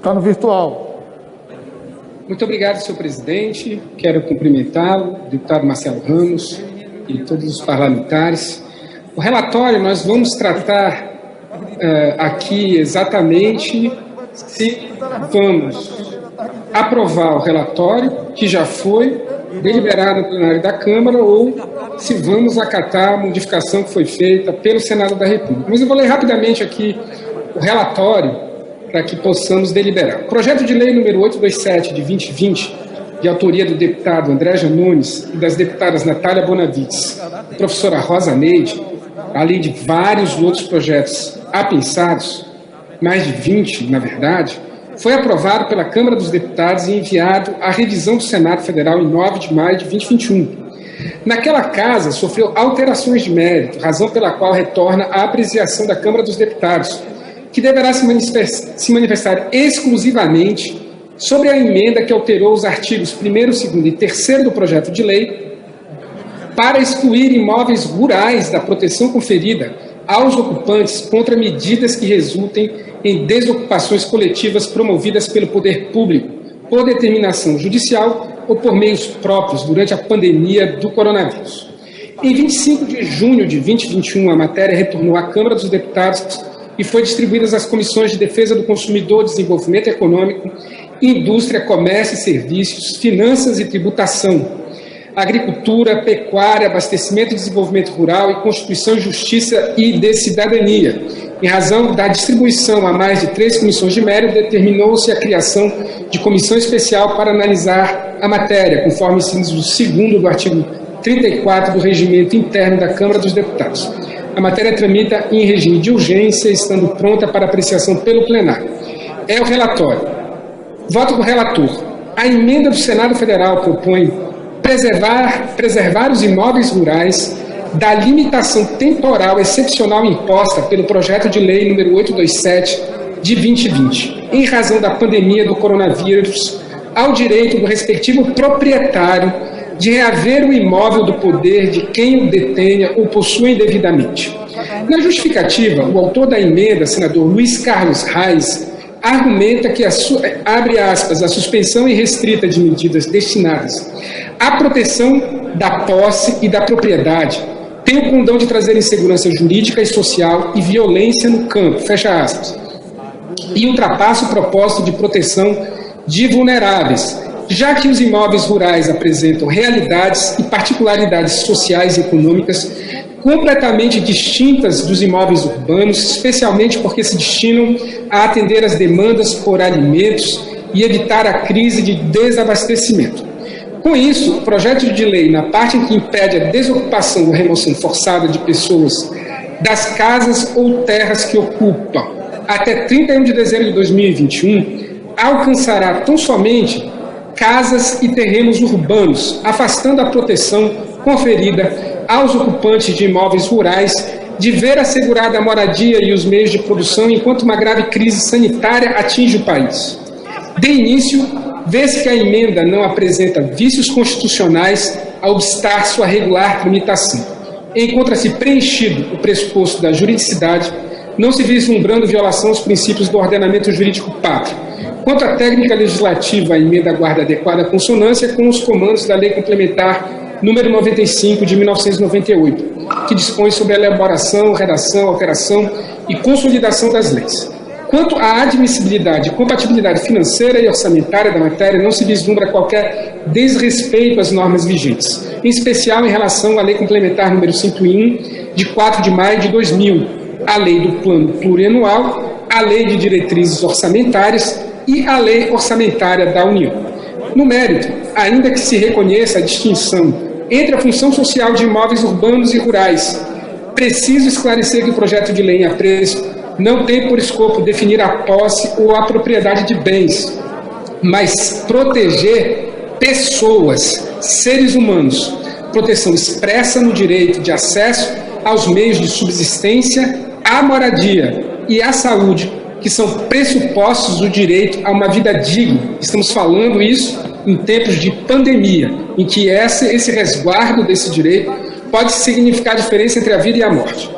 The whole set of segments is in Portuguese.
Está no virtual. Muito obrigado, senhor presidente. Quero cumprimentá-lo, deputado Marcelo Ramos e todos os parlamentares. O relatório, nós vamos tratar aqui exatamente se vamos aprovar o relatório, que já foi deliberado no plenário da Câmara, ou se vamos acatar a modificação que foi feita pelo Senado da República. Mas eu vou ler rapidamente aqui o relatório para que possamos deliberar. O projeto de lei número 827 de 2020, de autoria do deputado André Janones e das deputadas Natália Bonavides e professora Rosa Neide, além de vários outros projetos apensados, mais de 20, na verdade, foi aprovado pela Câmara dos Deputados e enviado à revisão do Senado Federal em 9 de maio de 2021. Naquela casa, sofreu alterações de mérito, razão pela qual retorna à apreciação da Câmara dos Deputados, que deverá se manifestar exclusivamente sobre a emenda que alterou os artigos 1º, 2º e 3º do projeto de lei para excluir imóveis rurais da proteção conferida aos ocupantes contra medidas que resultem em desocupações coletivas promovidas pelo poder público, por determinação judicial ou por meios próprios durante a pandemia do coronavírus. Em 25 de junho de 2021, a matéria retornou à Câmara dos Deputados e foi distribuída às comissões de Defesa do Consumidor, Desenvolvimento Econômico, Indústria, Comércio e Serviços, Finanças e Tributação, Agricultura, Pecuária, Abastecimento e Desenvolvimento Rural e Constituição, Justiça e de Cidadania. Em razão da distribuição a mais de 3 comissões de mérito, determinou-se a criação de comissão especial para analisar a matéria, conforme inciso 2º do artigo 34 do Regimento Interno da Câmara dos Deputados. A matéria tramita em regime de urgência, estando pronta para apreciação pelo plenário. É o relatório. Voto do relator. A emenda do Senado Federal propõe preservar os imóveis rurais da limitação temporal excepcional imposta pelo projeto de lei número 827 de 2020, em razão da pandemia do coronavírus, ao direito do respectivo proprietário de reaver o imóvel do poder de quem o detenha ou possua indevidamente. Na justificativa, o autor da emenda, senador Luiz Carlos Reis, argumenta que abre aspas, a suspensão irrestrita de medidas destinadas à proteção da posse e da propriedade tem o condão de trazer insegurança jurídica e social e violência no campo, fecha aspas, e ultrapassa o propósito de proteção de vulneráveis, já que os imóveis rurais apresentam realidades e particularidades sociais e econômicas completamente distintas dos imóveis urbanos, especialmente porque se destinam a atender às demandas por alimentos e evitar a crise de desabastecimento. Com isso, o projeto de lei, na parte em que impede a desocupação ou remoção forçada de pessoas das casas ou terras que ocupam até 31 de dezembro de 2021, alcançará tão somente casas e terrenos urbanos, afastando a proteção conferida aos ocupantes de imóveis rurais de ver assegurada a moradia e os meios de produção enquanto uma grave crise sanitária atinge o país. De início, vê-se que a emenda não apresenta vícios constitucionais a obstar sua regular tramitação. Encontra-se preenchido o pressuposto da juridicidade, não se vislumbrando violação aos princípios do ordenamento jurídico pátrio. Quanto à técnica legislativa, a emenda guarda adequada consonância com os comandos da Lei Complementar número 95 de 1998, que dispõe sobre a elaboração, redação, alteração e consolidação das leis. Quanto à admissibilidade e compatibilidade financeira e orçamentária da matéria, não se vislumbra qualquer desrespeito às normas vigentes, em especial em relação à Lei Complementar número 101, de 4 de maio de 2000, a Lei do Plano Plurianual, a Lei de Diretrizes Orçamentárias e a Lei Orçamentária da União. No mérito, ainda que se reconheça a distinção entre a função social de imóveis urbanos e rurais, preciso esclarecer que o projeto de lei em apreço não tem por escopo definir a posse ou a propriedade de bens, mas proteger pessoas, seres humanos, proteção expressa no direito de acesso aos meios de subsistência, à moradia e à saúde, que são pressupostos do direito a uma vida digna. Estamos falando isso em tempos de pandemia, em que esse resguardo desse direito pode significar a diferença entre a vida e a morte.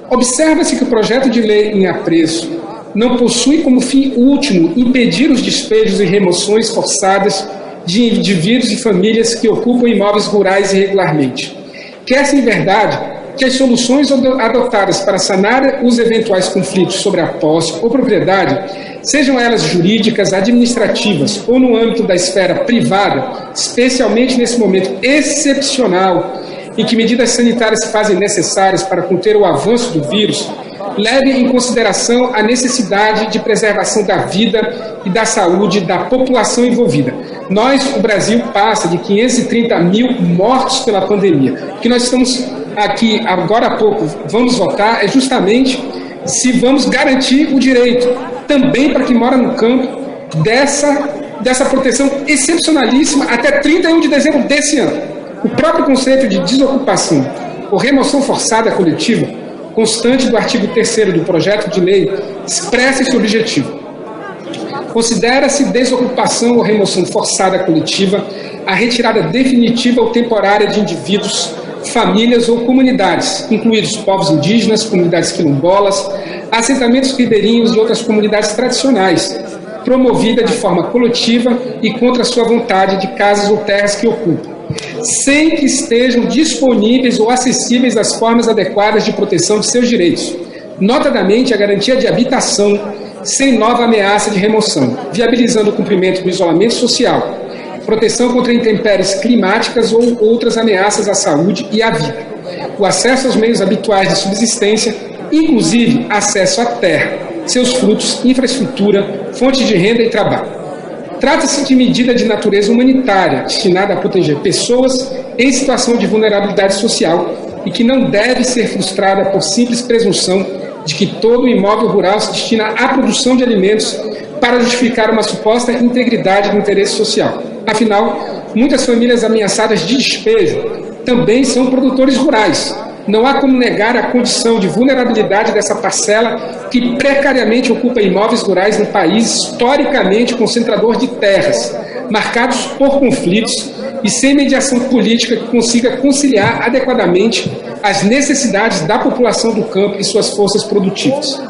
Observa-se que o projeto de lei em apreço não possui como fim último impedir os despejos e remoções forçadas de indivíduos e famílias que ocupam imóveis rurais irregularmente. Quer-se, em verdade, que as soluções adotadas para sanar os eventuais conflitos sobre a posse ou propriedade, sejam elas jurídicas, administrativas ou no âmbito da esfera privada, especialmente nesse momento excepcional em que medidas sanitárias se fazem necessárias para conter o avanço do vírus, leve em consideração a necessidade de preservação da vida e da saúde da população envolvida. O Brasil passa de 530 mil mortos pela pandemia. O que nós estamos aqui, agora há pouco, vamos votar é justamente se vamos garantir o direito, também para quem mora no campo, dessa proteção excepcionalíssima até 31 de dezembro desse ano. O próprio conceito de desocupação ou remoção forçada coletiva, constante do artigo 3º do projeto de lei, expressa esse objetivo. Considera-se desocupação ou remoção forçada coletiva a retirada definitiva ou temporária de indivíduos, famílias ou comunidades, incluídos povos indígenas, comunidades quilombolas, assentamentos ribeirinhos e outras comunidades tradicionais, promovida de forma coletiva e contra a sua vontade de casas ou terras que ocupam, sem que estejam disponíveis ou acessíveis as formas adequadas de proteção de seus direitos, notadamente a garantia de habitação, sem nova ameaça de remoção, viabilizando o cumprimento do isolamento social, proteção contra intempéries climáticas ou outras ameaças à saúde e à vida, o acesso aos meios habituais de subsistência, inclusive acesso à terra, seus frutos, infraestrutura, fontes de renda e trabalho. Trata-se de medida de natureza humanitária, destinada a proteger pessoas em situação de vulnerabilidade social e que não deve ser frustrada por simples presunção de que todo imóvel rural se destina à produção de alimentos para justificar uma suposta integridade do interesse social. Afinal, muitas famílias ameaçadas de despejo também são produtores rurais. Não há como negar a condição de vulnerabilidade dessa parcela que precariamente ocupa imóveis rurais no país historicamente concentrador de terras, marcados por conflitos e sem mediação política que consiga conciliar adequadamente as necessidades da população do campo e suas forças produtivas.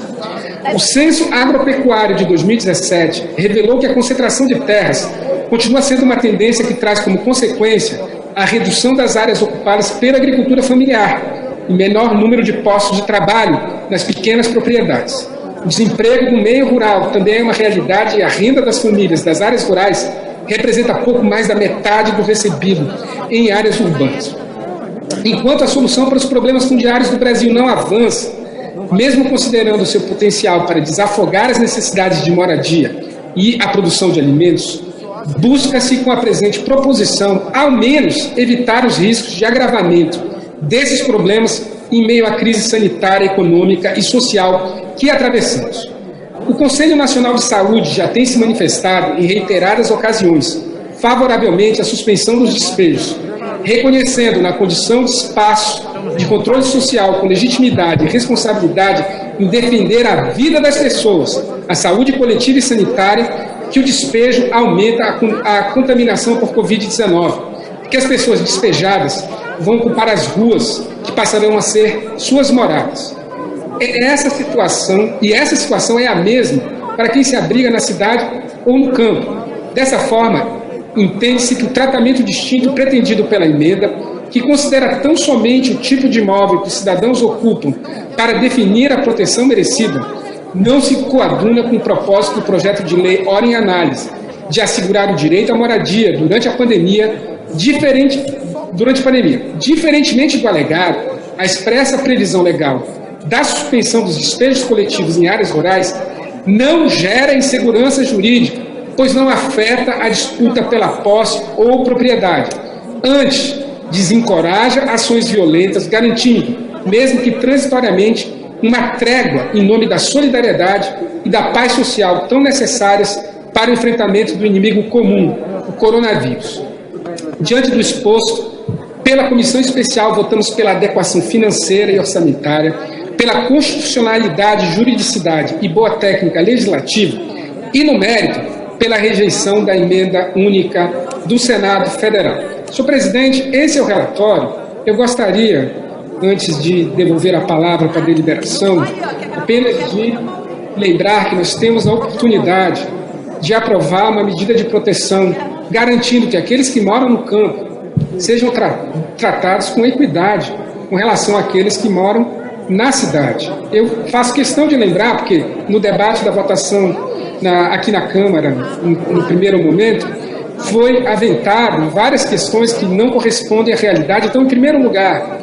O Censo Agropecuário de 2017 revelou que a concentração de terras continua sendo uma tendência que traz como consequência a redução das áreas ocupadas pela agricultura familiar e menor número de postos de trabalho nas pequenas propriedades. O desemprego no meio rural também é uma realidade e a renda das famílias das áreas rurais representa pouco mais da metade do recebido em áreas urbanas. Enquanto a solução para os problemas fundiários do Brasil não avança, mesmo considerando o seu potencial para desafogar as necessidades de moradia e a produção de alimentos, busca-se com a presente proposição, ao menos, evitar os riscos de agravamento desses problemas em meio à crise sanitária, econômica e social que atravessamos. O Conselho Nacional de Saúde já tem se manifestado em reiteradas ocasiões favoravelmente à suspensão dos despejos, reconhecendo na condição de espaço de controle social com legitimidade e responsabilidade em defender a vida das pessoas, a saúde coletiva e sanitária, que o despejo aumenta a contaminação por Covid-19, que as pessoas despejadas vão ocupar as ruas que passarão a ser suas moradas. Essa situação é a mesma para quem se abriga na cidade ou no campo. Dessa forma, entende-se que o tratamento distinto pretendido pela emenda, que considera tão somente o tipo de imóvel que os cidadãos ocupam para definir a proteção merecida, não se coaduna com o propósito do projeto de lei ora em análise, de assegurar o direito à moradia durante a pandemia, diferentemente do alegado, a expressa previsão legal da suspensão dos despejos coletivos em áreas rurais não gera insegurança jurídica, pois não afeta a disputa pela posse ou propriedade. Antes, desencoraja ações violentas, garantindo, mesmo que transitoriamente, uma trégua em nome da solidariedade e da paz social tão necessárias para o enfrentamento do inimigo comum, o coronavírus. Diante do exposto, pela Comissão Especial votamos pela adequação financeira e orçamentária, pela constitucionalidade, juridicidade e boa técnica legislativa e, no mérito, pela rejeição da emenda única do Senado Federal. Senhor presidente, esse é o relatório. Eu gostaria, antes de devolver a palavra para a deliberação, apenas de lembrar que nós temos a oportunidade de aprovar uma medida de proteção, garantindo que aqueles que moram no campo sejam tratados com equidade com relação àqueles que moram na cidade. Eu faço questão de lembrar, porque no debate da votação aqui na Câmara, no primeiro momento, foi aventado várias questões que não correspondem à realidade. Então, em primeiro lugar,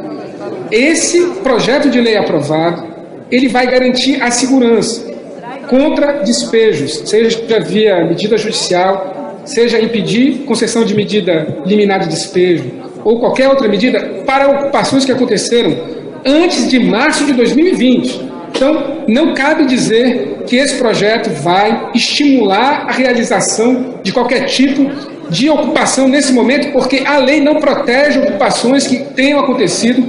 esse projeto de lei aprovado, ele vai garantir a segurança contra despejos, seja via medida judicial, seja impedir concessão de medida liminar de despejo, ou qualquer outra medida para ocupações que aconteceram antes de março de 2020. Então, não cabe dizer que esse projeto vai estimular a realização de qualquer tipo de ocupação nesse momento, porque a lei não protege ocupações que tenham acontecido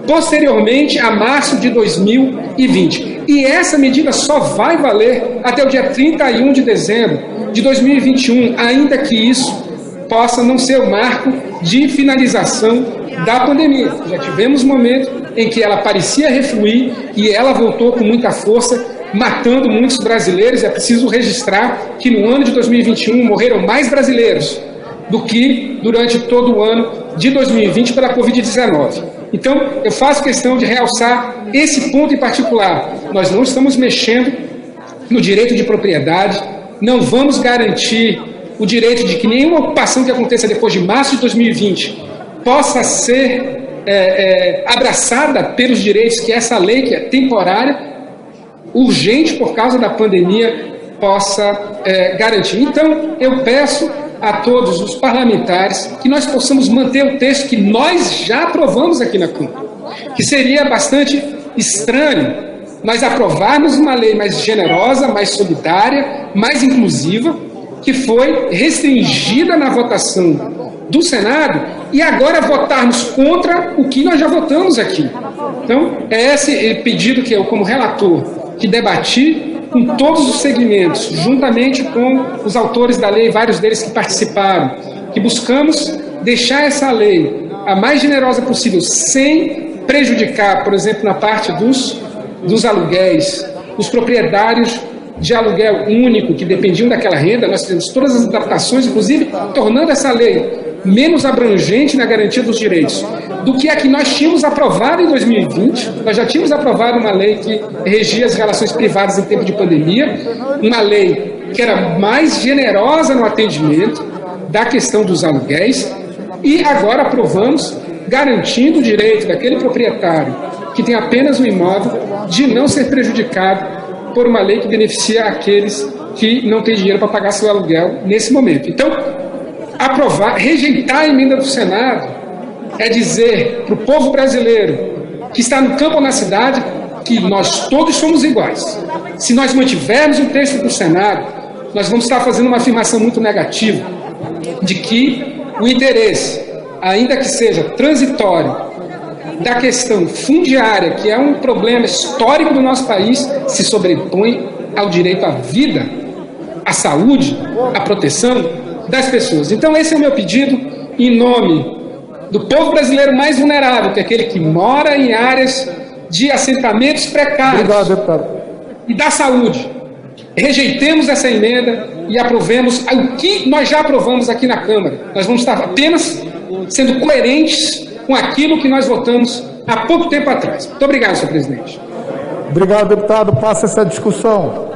posteriormente a março de 2020. E essa medida só vai valer até o dia 31 de dezembro de 2021, ainda que isso possa não ser o marco de finalização da pandemia. Já tivemos um momento em que ela parecia refluir e ela voltou com muita força, matando muitos brasileiros. É preciso registrar que no ano de 2021 morreram mais brasileiros do que durante todo o ano de 2020 pela Covid-19. Então, eu faço questão de realçar esse ponto em particular. Nós não estamos mexendo no direito de propriedade, não vamos garantir o direito de que nenhuma ocupação que aconteça depois de março de 2020 possa ser abraçada pelos direitos que essa lei, que é temporária, urgente por causa da pandemia, possa garantir. Então, eu peço a todos os parlamentares que nós possamos manter o texto que nós já aprovamos aqui na Câmara, que seria bastante estranho nós aprovarmos uma lei mais generosa, mais solidária, mais inclusiva, que foi restringida na votação do Senado, e agora votarmos contra o que nós já votamos aqui. Então, é esse pedido que eu, como relator, que debati com todos os segmentos, juntamente com os autores da lei, vários deles que participaram, que buscamos deixar essa lei a mais generosa possível, sem prejudicar, por exemplo, na parte dos aluguéis, os proprietários de aluguel único que dependiam daquela renda. Nós fizemos todas as adaptações, inclusive tornando essa lei menos abrangente na garantia dos direitos do que a que nós tínhamos aprovado em 2020. Nós já tínhamos aprovado uma lei que regia as relações privadas em tempo de pandemia, uma lei que era mais generosa no atendimento da questão dos aluguéis, e agora aprovamos garantindo o direito daquele proprietário que tem apenas um imóvel de não ser prejudicado por uma lei que beneficia aqueles que não têm dinheiro para pagar seu aluguel nesse momento. Então, rejeitar a emenda do Senado é dizer para o povo brasileiro que está no campo ou na cidade que nós todos somos iguais. Se nós mantivermos o texto do Senado, nós vamos estar fazendo uma afirmação muito negativa de que o interesse, ainda que seja transitório, da questão fundiária, que é um problema histórico do nosso país, se sobrepõe ao direito à vida, à saúde, à proteção das pessoas. Então, esse é o meu pedido em nome do povo brasileiro mais vulnerável, que é aquele que mora em áreas de assentamentos precários. Obrigado, deputado. E da saúde. Rejeitemos essa emenda e aprovemos o que nós já aprovamos aqui na Câmara. Nós vamos estar apenas sendo coerentes com aquilo que nós votamos há pouco tempo atrás. Muito obrigado, senhor presidente. Obrigado, deputado. Passa essa discussão.